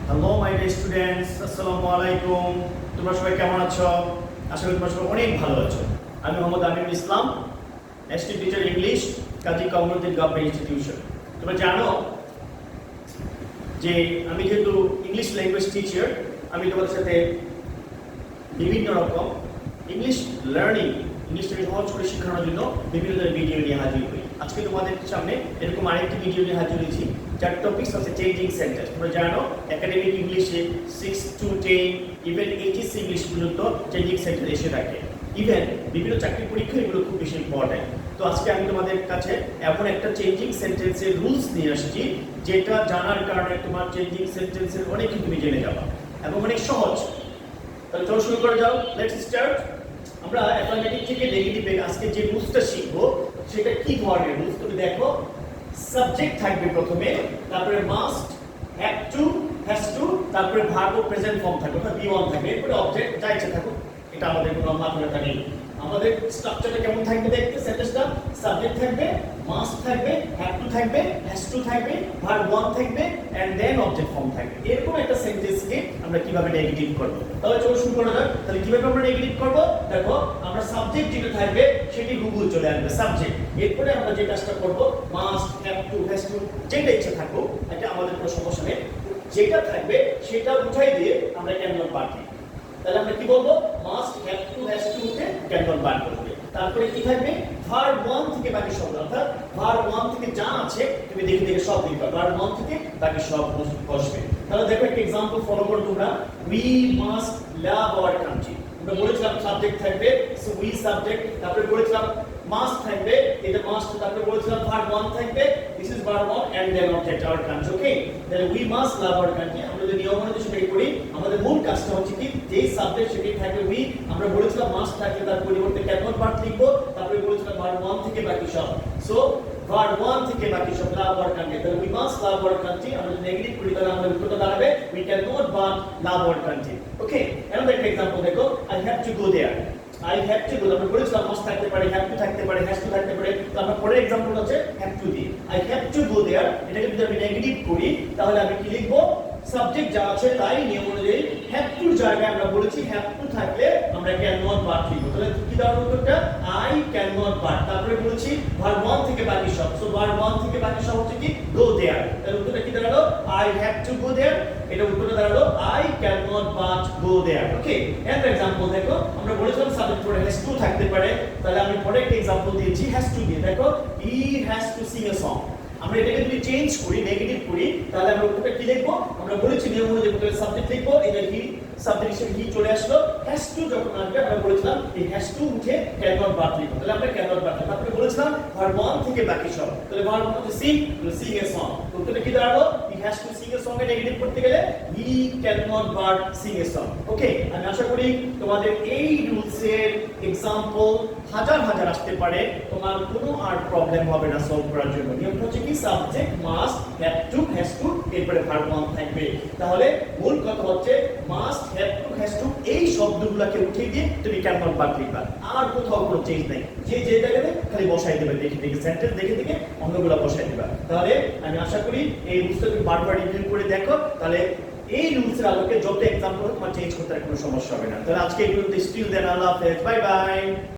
Hello my dear students, আসসালামু আলাইকুম। তোমরা সবাই কেমন আছো? আশা করি তোমরা সবাই অনেক ভালো আছো। আমি Mohammad Aminul Islam, ST teacher English, কাজী কমিউনিটি গভর্নমেন্ট ইনস্টিটিউশন। তোমরা জানো যে আমি যেহেতু ইংলিশ ল্যাঙ্গুয়েজ টিচার, আমি তোমাদের সাথে বিভিন্ন রকম ইংলিশ লার্নিং, ইংলিশটাকে সহজ করে শেখানোর জন্য বিভিন্ন ধরনের ভিডিও নিয়ে হাজির হই। আজকে তোমাদের সামনে এরকম আরেকটি ভিডিও নিয়ে হাজির হয়েছি, যার টপিক হচ্ছে চেঞ্জিং সেন্টেন্স। তোমরা জানো একাডেমিক ইংলিশে 6 to 10 ইভেন এইচএসসি ইংলিশ পর্যন্ত চেঞ্জিং সেন্টেন্স এসে থাকে। ইভেন বিভিন্ন চাকরি পরীক্ষা এগুলো খুব বেশি ইম্পর্টেন্ট। তো আজকে আমি তোমাদের কাছে এমন একটা চেঞ্জিং সেন্টেন্সের রুলস নিয়ে আসছি, যেটা জানার কারণে তোমার চেঞ্জিং সেন্টেন্সের অনেক কিছু তুমি জেনে যাবা এবং অনেক সহজ। তাহলে চলো শুরু করে যাও, লেটস স্টার্ট। আমরা অ্যাফার্মেটিভ থেকে নেগেটিভে আজকে যে রুলসটা শিখবো সেটা কি ধরনের রুলস তুমি দেখো। সাবজেক্ট থাকবে প্রথমে, তারপরে must, have to, has to, তারপরে ভার্ব ও প্রেজেন্ট ফর্ম থাকবে, অর্থাৎ বি ওয়ান থাকবে, এরপরে অবজেক্ট যা ইচ্ছা থাকুক। এটা আমাদের কোনো মাথা ব্যথা নেই। আমাদের স্ট্রাকচারটা কেমন থাকবে দেখতে, সেন্টেন্সটা সাবজেক্ট থাকবে, মাস্ট থাকবে, হ্যাভ টু থাকবে, হ্যাজ টু থাকবে, ভার্ব ওয়ান থাকবে এন্ড দেন অবজেক্ট ফর্ম থাকবে। এরকম একটা সেন্টেন্সকে আমরা কিভাবে নেগেটিভ করব? তাহলে চলো শুরু করা যাক। তাহলে কিভাবে আমরা নেগেটিভ করব? দেখো, আমরা সাবজেক্ট যেটা থাকবে সেটি গুগল চলে আসবে সাবজেক্ট। এরপরে আমরা যে কাজটা করব, must, have to, has to, যেটা ইচ্ছা থাকুক, এটা আমাদের কোনো সমস্যা নেই। যেটা থাকবে সেটা উঠাই দিয়ে আমরা ক্যান নট বার দিই। তাহলে আমরা কি বলবো? Must, have to, has to উঠে ক্যান নট বার করবে। তারপরে কি থাকবে? ভার্ব ওয়ান থেকে বাকি সব, অর্থাৎ ভার্ব ওয়ান থেকে যা আছে তুমি দেখে দেখে সব দিবা, ভার্ব ওয়ান থেকে বাকি সব বসবে। তাহলে দেখো একটা एग्जांपल ফলো করো তোমরা। We must love our country. আমরা বলেছিলাম সাবজেক্ট থাকবে, সো উই সাবজেক্ট, তারপরে বলেছিলাম মাস্ট থাকবে, এটা মাস্ট, তারপরে বলেছিলাম ভার্ব ওয়ান থাকবে, this is verb one and then object our country. Okay, তাহলে we must love our country. আমরা যদি নিয়ম অনুযায়ী সেটাই করি, আমাদের মূল কাজটা হচ্ছে কি, যেই সাবজেক্ট সেটাই থাকবে উই, আমরা বলেছিলাম মাস্ট থাকলে তার পরিবর্তে ক্যান নট ভার্ব লিখবো, তারপরে বলেছিলাম ভার্ব ওয়ান থেকে বাকি সব, সো ভার্ব ওয়ান থেকে বাকি সব লাভ আওয়ার কান্ট্রি। তাহলে we must love our country. আমরা যদি নেগেটিভ করি তাহলে আমাদের উত্তরটা দাঁড়াবে we can not but love our country. Okay, another example দেখো, I have to go there. I have to go, আমরা বলেছিলাম মাস্ট থাকতে পারে, হ্যাভ টু থাকতে পারে, হ্যাজ টু থাকতে পারে। তো আমরা পরের एग्जांपल হচ্ছে হ্যাভ টু দিয়ে আই হ্যাভ টু গো দেয়ার। এটাকে যদি আমি নেগেটিভ করি তাহলে আমি কি লিখবো? সাবজেক্ট যা আছে তাই নিয়ম অনুযায়ী হ্যাভ টু জায়গায় আমরা বলেছি হ্যাভ টু থাকলে আমরা ক্যান নট বাট লিখবো। তাহলে কি দাঁড়ালো উত্তরটা? I can not but. তারপরে বলেছি ভার্ব ওয়ান থেকে বাকি সব, সো ভার্ব ওয়ান থেকে বাকি সব হচ্ছে কি গো দেয়ার। তাহলে উত্তরটা কি দাঁড়ালো? I have to go there. এটা উত্তরটা দাঁড়ালো I can not but go there. Okay, and example দেখো, আমরা বলেছিলাম সাবজেক্ট পরে হ্যাজ টু থাকতে পারে, তাহলে আমি পরে একটা एग्जांपल দিয়েছি হ্যাজ টু দিয়ে। দেখো, হি has to sing a song. আমরা এটাকে যদি চেঞ্জ করি, নেগেটিভ করি, তাহলে আমরা উত্তরটা কি লিখবো? আমরা বলেছি নিয়ম অনুযায়ী প্রথমে সাবজেক্ট লিখবো, এটা হি, সাবজেক্ট হিসেবে হি চলে আসলো। হ্যাজ টু যখন আসবে আমরা বলেছিলাম এই হ্যাজ টু উঠে ক্যান নট বাট লিখবো, তাহলে আমরা ক্যান নট বাট। তারপরে বলেছিলাম ভার্ব ওয়ান থেকে বাকি সব, তাহলে ভার্ব ওয়ান হচ্ছে সিং, সিং এ সং। উত্তরটা কি দাঁড়ালো? He has to sing a song এ নেগেটিভ করতে গেলে he can not but sing a song. Okay, আমি আশা করি তোমাদের এই রুলসের एग्जांपल হাজার হাজার আসতে পারে, তোমার কোনো আর প্রবলেম হবে না সলভ করার জন্য। নিয়ম হচ্ছে কি, subject must, have to, has to, এরপরে ভার্ব ওয়ান থাকবে। তাহলে মূল কথা হচ্ছে must, have to, has to এই শব্দগুলোকে উঠিয়ে দিয়ে তুমি ক্যান নট বাট লিখবা, আর কোথাও কোনো চেঞ্জ নাই। যে যে জায়গাতে খালি বসাই দেবে, দেখে দেখে সেন্টেন্স দেখে দেখে অন্যগুলো বসাই দিবা। তাহলে আমি আশা করি এই রুলসটা তুমি বারবার রিভিউ করে দেখো, তাহলে এই রুলসের আলোকে যত एग्जांपल তোমার চেঞ্জ করতে কোনো সমস্যা হবে না। তাহলে আজকে এই পর্যন্ত, স্টিল দেন, আল্লাহ হাফেজ, বাই বাই।